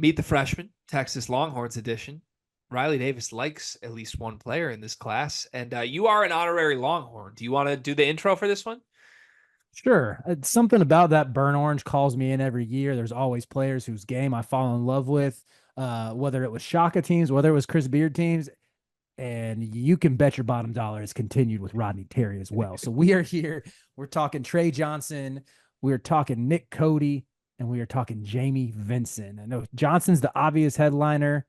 Meet the Freshman, Texas Longhorns edition. Riley Davis likes at least one player in this class, and you are an honorary Longhorn. Do you want to do the intro for this one? Sure. It's something about that burnt orange calls me in every year. There's always players whose game I fall in love with, whether it was Shaka teams, whether it was Chris Beard teams. And you can bet your bottom dollar it's continued with Rodney Terry as well. So we are here. We're talking Trey Johnson. We're talking Nick Cody. And we are talking Jamie Vincent. I know Johnson's the obvious headliner.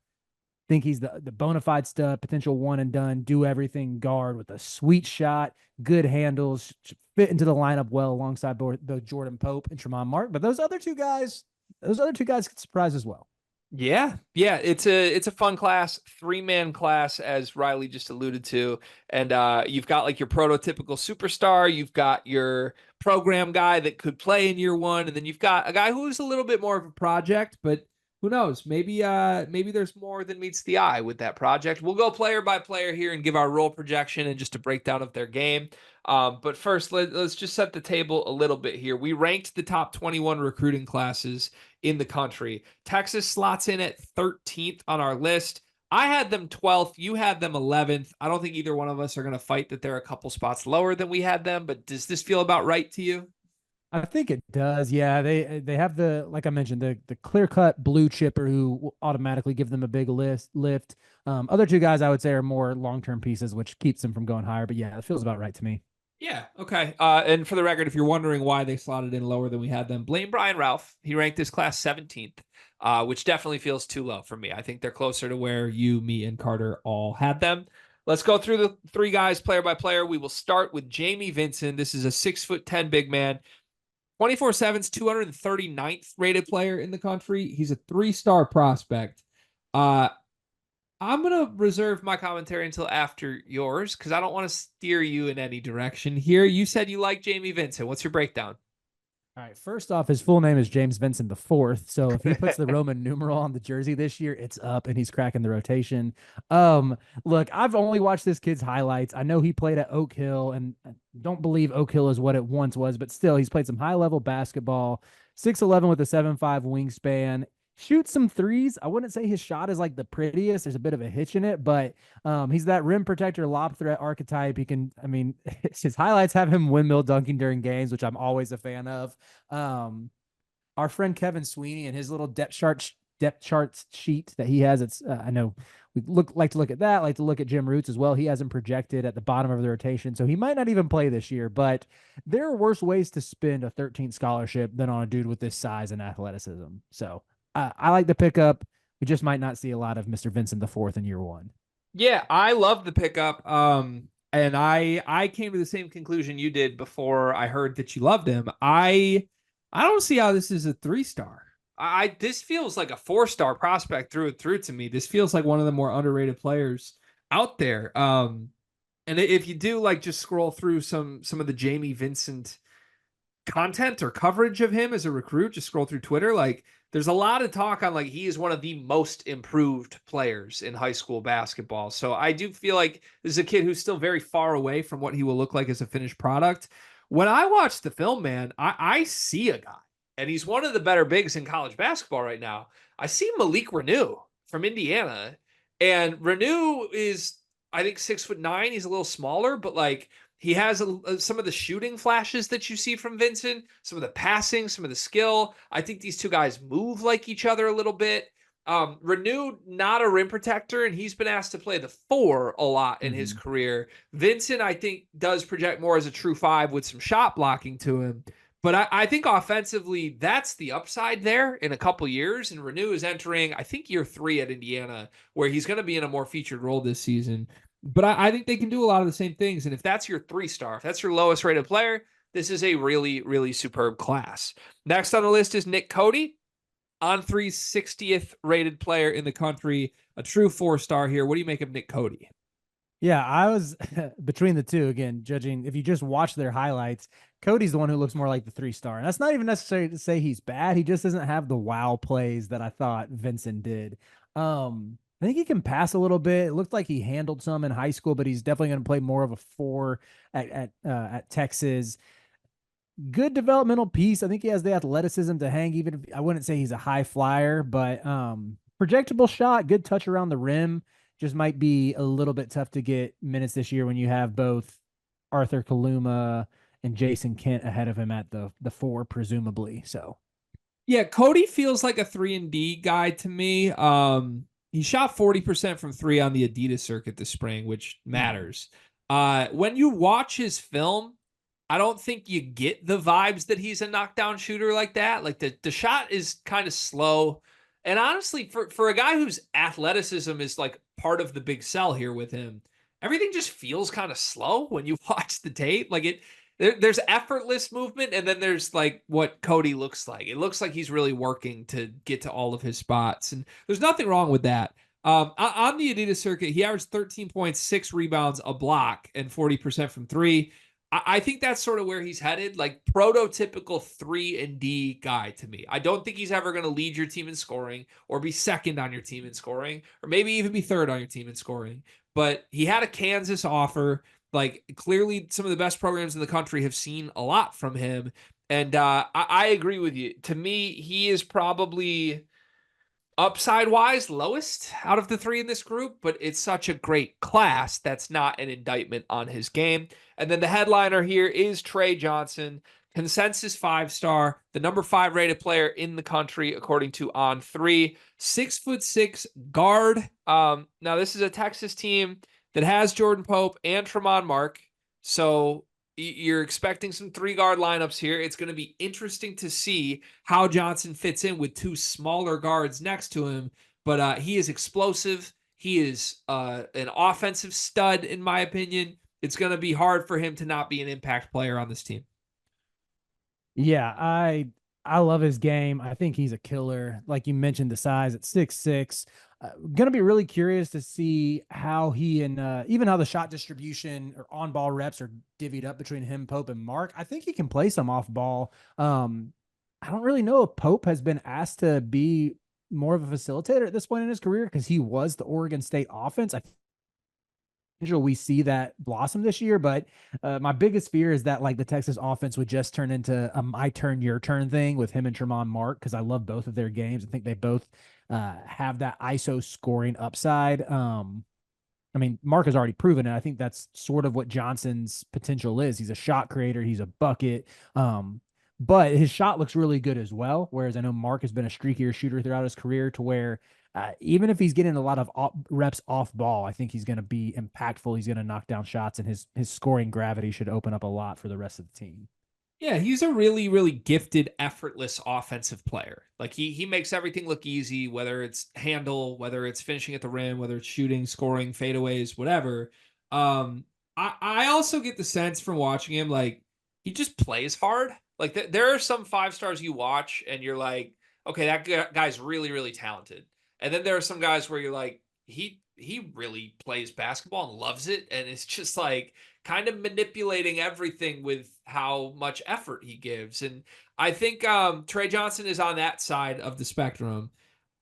Think he's the bona fide stud, potential one and done, do everything guard with a sweet shot, good handles, fit into the lineup well alongside both Jordan Pope and Tremont Mark. But those other two guys could surprise as well. Yeah, it's a fun class, 3-man class, as Riley just alluded to, and you've got like your prototypical superstar, you've got your program guy that could play in year one, and then you've got a guy who's a little bit more of a project, but who knows? Maybe there's more than meets the eye with that project. We'll go player by player here and give our role projection and just a breakdown of their game. But first, let's just set the table a little bit here. We ranked the top 21 recruiting classes in the country. Texas slots in at 13th on our list. I had them 12th. You had them 11th. I don't think either one of us are going to fight that they're a couple spots lower than we had them, but does this feel about right to you? I think it does. Yeah, they have the like I mentioned the clear cut blue chipper who will automatically give them a big lift. Other two guys I would say are more long term pieces, which keeps them from going higher. But yeah, it feels about right to me. Yeah, okay. And for the record, if you're wondering why they slotted in lower than we had them, blame Brian Ralph. He ranked this class 17th, which definitely feels too low for me. I think they're closer to where you, me, and Carter all had them. Let's go through the three guys player by player. We will start with Jamie Vincent. This is a 6'10" big man. 24/7's 239th rated player in the country. He's a 3-star prospect. Uh, I'm going to reserve my commentary until after yours because I don't want to steer you in any direction here. You said you like Jamie Vincent. What's your breakdown? All right. First off, his full name is James Vincent the Fourth. So if he puts the Roman numeral on the jersey this year, it's up and he's cracking the rotation. Look, I've only watched this kid's highlights. I know he played at Oak Hill, and I don't believe Oak Hill is what it once was, but still, he's played some high level basketball. 6'11" with a 7'5" wingspan. Shoots some threes. I wouldn't say his shot is like the prettiest. There's a bit of a hitch in it, but he's that rim protector, lob threat archetype. He can, I mean, his highlights have him windmill dunking during games, which I'm always a fan of. Our friend Kevin Sweeney and his little depth chart sheet that he has. It's I know we like to look at that. Like to look at Jim Roots as well. He has him projected at the bottom of the rotation, so he might not even play this year. But there are worse ways to spend a 13th scholarship than on a dude with this size and athleticism. So I like the pickup. We just might not see a lot of Mr. Vincent the Fourth in year one. Yeah, I love the pickup. And I came to the same conclusion you did before I heard that you loved him. I don't see how this is a 3-star. I this feels like a 4-star prospect through and through to me. This feels like one of the more underrated players out there. And if you do like just scroll through some of the Jamie Vincent content or coverage of him as a recruit, just scroll through Twitter, like there's a lot of talk on like he is one of the most improved players in high school basketball. So I do feel like this is a kid who's still very far away from what he will look like as a finished product. When I watch the film, man, I see a guy, and he's one of the better bigs in college basketball right now. I see Malik Renew from Indiana, and Renew is, I think, 6'9". He's a little smaller, but like he has some of the shooting flashes that you see from Vincent, some of the passing, some of the skill. I think these two guys move like each other a little bit. Renew, not a rim protector, and he's been asked to play the 4 a lot in his career. Vincent, I think, does project more as a true 5 with some shot blocking to him. But I think offensively, that's the upside there in a couple years. And Renew is entering, I think, year 3 at Indiana, where he's going to be in a more featured role this season. But I think they can do a lot of the same things. And if that's your 3-star, if that's your lowest rated player, this is a really, really superb class. Next on the list is Nick Cody, on 360th rated player in the country, a true 4-star here. What do you make of Nick Cody? Yeah, I was between the two again, judging if you just watch their highlights. Cody's the one who looks more like the 3-star. And that's not even necessarily to say he's bad. He just doesn't have the wow plays that I thought Vincent did. I think he can pass a little bit. It looked like he handled some in high school, but he's definitely going to play more of a 4 at Texas. good developmental piece. I think he has the athleticism to hang, even if I wouldn't say he's a high flyer, but projectable shot, good touch around the rim. Just might be a little bit tough to get minutes this year when you have both Arthur Kaluma and Jason Kent ahead of him at the four, presumably. So Yeah, Cody feels like a 3-and-D guy to me. He shot 40% from three on the Adidas circuit this spring, which matters. When you watch his film, I don't think you get the vibes that he's a knockdown shooter like that. Like the shot is kind of slow. And honestly, for a guy whose athleticism is like part of the big sell here with him, everything just feels kind of slow when you watch the tape. Like there's effortless movement, and then there's like what Cody looks like. It looks like he's really working to get to all of his spots, and there's nothing wrong with that. On the Adidas circuit, he averaged 13.6 rebounds a block and 40% from three. I think that's sort of where he's headed, like prototypical 3-and-D guy to me. I don't think he's ever going to lead your team in scoring or be second on your team in scoring or maybe even be third on your team in scoring. But he had a Kansas offer. Like clearly some of the best programs in the country have seen a lot from him. And I agree with you. To me, he is probably upside wise lowest out of the three in this group, but it's such a great class that's not an indictment on his game. And then the headliner here is Trey Johnson, consensus 5-star, the number 5 rated player in the country according to On3, 6'6" guard. Now this is a Texas team that has Jordan Pope and Tremont Mark, so you're expecting some 3-guard lineups here. It's going to be interesting to see how Johnson fits in with 2 smaller guards next to him. But he is explosive. He is an offensive stud, in my opinion. It's going to be hard for him to not be an impact player on this team. yeah, I love his game. I think he's a killer. Like you mentioned, the size at 6'6". Gonna be really curious to see how he and even how the shot distribution or on ball reps are divvied up between him, Pope, and Mark. I think he can play some off ball. I don't really know if Pope has been asked to be more of a facilitator at this point in his career because he was the Oregon State offense. I we see that blossom this year, but my biggest fear is that like the Texas offense would just turn into a my turn, your turn thing with him and Tremont Mark because I love both of their games. I think they both have that ISO scoring upside. I mean, Mark has already proven it. I think that's sort of what Johnson's potential is. He's a shot creator. He's a bucket. But his shot looks really good as well. Whereas I know Mark has been a streakier shooter throughout his career to where even if he's getting a lot of reps off ball, I think he's going to be impactful. He's going to knock down shots, and his scoring gravity should open up a lot for the rest of the team. Yeah, he's a really, really gifted, effortless offensive player. Like he makes everything look easy, whether it's handle, whether it's finishing at the rim, whether it's shooting, scoring, fadeaways, whatever. I also get the sense from watching him, like he just plays hard. Like there are some 5-stars you watch and you're like, okay, that guy's really, really talented. And then there are some guys where you're like, he really plays basketball and loves it, and it's just like kind of manipulating everything with how much effort he gives. And I think Trey Johnson is on that side of the spectrum.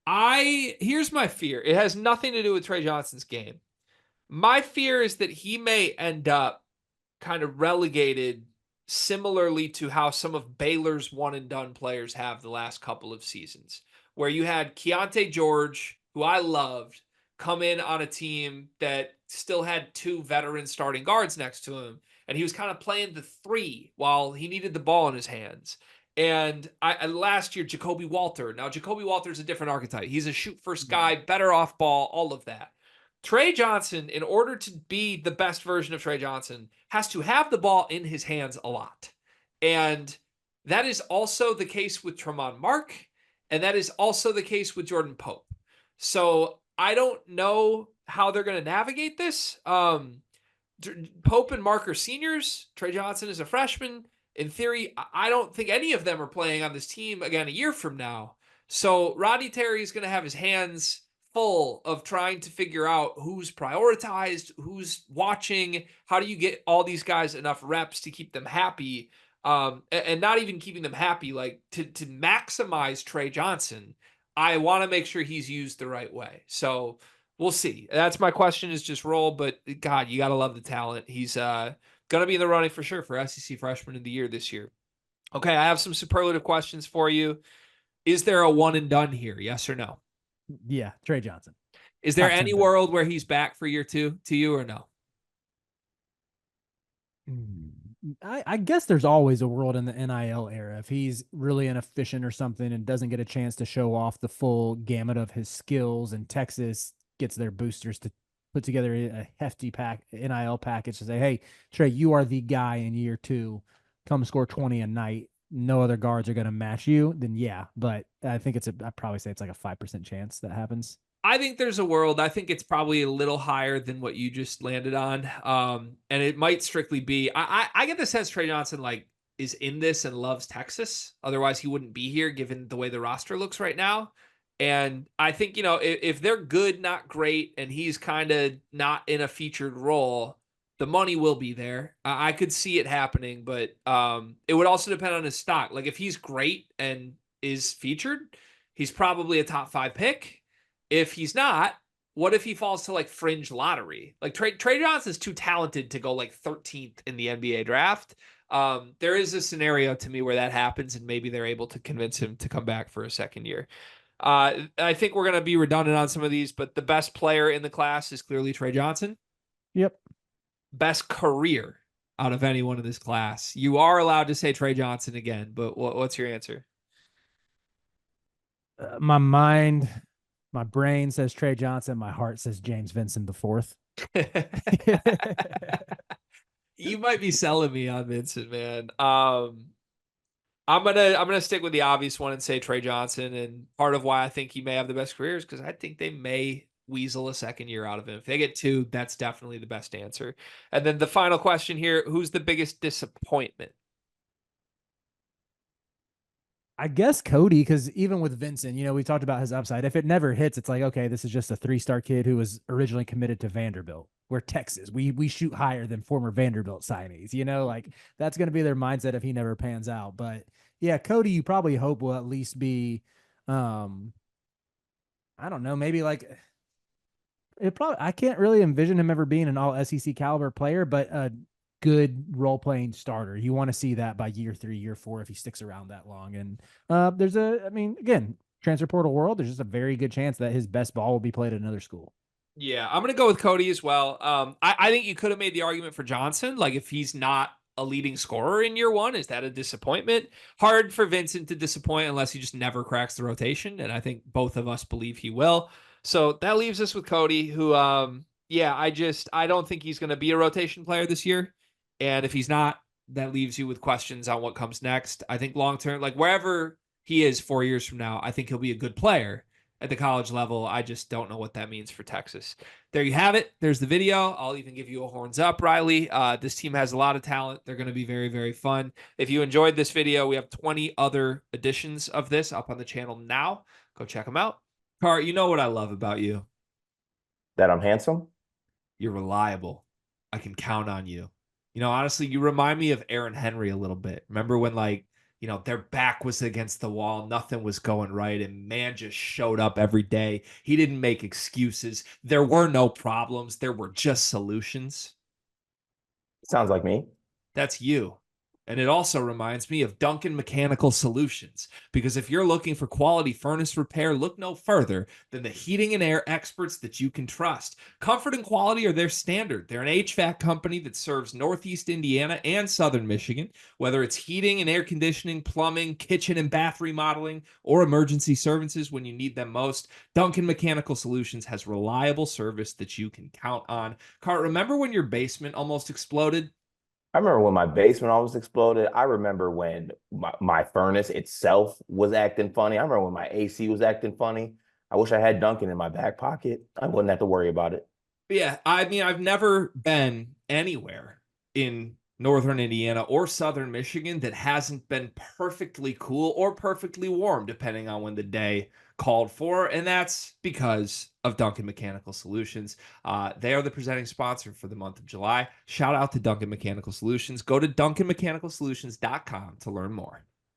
Here's my fear. It has nothing to do with Trey Johnson's game. My fear is that he may end up kind of relegated similarly to how some of Baylor's one and done players have the last couple of seasons, where you had Keontae George, who I loved, come in on a team that still had 2 veteran starting guards next to him. And he was kind of playing the 3 while he needed the ball in his hands. And last year, Jacoby Walter. Now, Jacoby Walter is a different archetype. He's a shoot first guy, better off ball, all of that. Trey Johnson, in order to be the best version of Trey Johnson, has to have the ball in his hands a lot. And that is also the case with Tremont Mark, and that is also the case with Jordan Pope. So I don't know how they're going to navigate this. Pope and Mark are seniors. Trey Johnson is a freshman. In theory, I don't think any of them are playing on this team again a year from now. So Rodney Terry is going to have his hands full of trying to figure out who's prioritized, who's watching, how do you get all these guys enough reps to keep them happy, and not even keeping them happy, like to maximize Trey Johnson. I want to make sure he's used the right way. So we'll see. That's my question is just roll, but God, you got to love the talent. He's going to be in the running for sure for SEC Freshman of the Year this year. Okay, I have some superlative questions for you. Is there a one and done here? Yes or no? Yeah, Trey Johnson, Is there top any 10 pick. world where he's back for year two to you or no? Mm. I guess there's always a world in the NIL era. If he's really inefficient or something and doesn't get a chance to show off the full gamut of his skills, and Texas gets their boosters to put together a hefty NIL package to say, hey, Trey, you are the guy in year two. Come score 20 a night. No other guards are going to match you. Then yeah, but I think I'd probably say it's like a 5% chance that happens. I think there's a world. I think it's probably a little higher than what you just landed on. And it might strictly be. I get the sense Trey Johnson like is in this and loves Texas. Otherwise, he wouldn't be here, given the way the roster looks right now. And I think if they're good, not great, and he's kind of not in a featured role, the money will be there. I could see it happening, but it would also depend on his stock. Like if he's great and is featured, he's probably a top 5 pick. If he's not, what if he falls to like fringe lottery? Like Trey Johnson's too talented to go like 13th in the NBA draft. There is a scenario to me where that happens, and maybe they're able to convince him to come back for a second year. I think we're going to be redundant on some of these, but the best player in the class is clearly Trey Johnson. Yep. Best career out of anyone in this class. You are allowed to say Trey Johnson again, but what's your answer? My mind, my brain says Trey Johnson. My heart says James Vincent the fourth. You might be selling me on Vincent, man. I'm gonna stick with the obvious one and say Trey Johnson. And part of why I think he may have the best career is because I think they may weasel a second year out of him. If they get two, that's definitely the best answer. And then the final question here: who's the biggest disappointment? I guess Cody, because even with Vincent, we talked about his upside. If it never hits, it's like, okay, this is just a 3-star kid who was originally committed to Vanderbilt. We're Texas. We shoot higher than former Vanderbilt signees. Like that's going to be their mindset if he never pans out. But yeah, Cody, you probably hope will at least be, um, I don't know, maybe like it probably. I can't really envision him ever being an all SEC caliber player, but a good role playing starter. You want to see that by year 3, year 4 if he sticks around that long. And I mean, again, transfer portal world. There's just a very good chance that his best ball will be played at another school. Yeah, I'm gonna go with Cody as well. I think you could have made the argument for Johnson. Like if he's not a leading scorer in year one, is that a disappointment? Hard for Vincent to disappoint unless he just never cracks the rotation, and I think both of us believe he will. So that leaves us with Cody, who, yeah, I don't think he's gonna be a rotation player this year, and if he's not, that leaves you with questions on what comes next. I think long term, like wherever he is 4 years from now, I think he'll be a good player at the college level. I just don't know what that means for Texas. There you have it. There's the video. I'll even give you a horns up, Riley. This team has a lot of talent. They're going to be very, very fun. If you enjoyed this video, we have 20 other editions of this up on the channel now. Go check them out. Car, you know what I love about you? That I'm handsome? You're reliable. I can count on you. Honestly, you remind me of Aaron Henry a little bit. Remember when their back was against the wall, nothing was going right, and man just showed up every day. He didn't make excuses. There were no problems. There were just solutions. Sounds like me. That's you. And it also reminds me of Duncan Mechanical Solutions, because if you're looking for quality furnace repair, look no further than the heating and air experts that you can trust. Comfort and quality are their standard. They're an HVAC company that serves Northeast Indiana and Southern Michigan, whether it's heating and air conditioning, plumbing, kitchen and bath remodeling, or emergency services when you need them most. Duncan Mechanical Solutions has reliable service that you can count on. Cart, remember when your basement almost exploded? I remember when my basement almost exploded. I remember when my furnace itself was acting funny. I remember when my AC was acting funny. I wish I had Duncan in my back pocket. I wouldn't have to worry about it. Yeah, I mean, I've never been anywhere in northern Indiana or southern Michigan that hasn't been perfectly cool or perfectly warm, depending on when the day called for. And that's because of Duncan Mechanical Solutions. They are the presenting sponsor for the month of July. Shout out to Duncan Mechanical Solutions. Go to duncanmechanicalsolutions.com to learn more.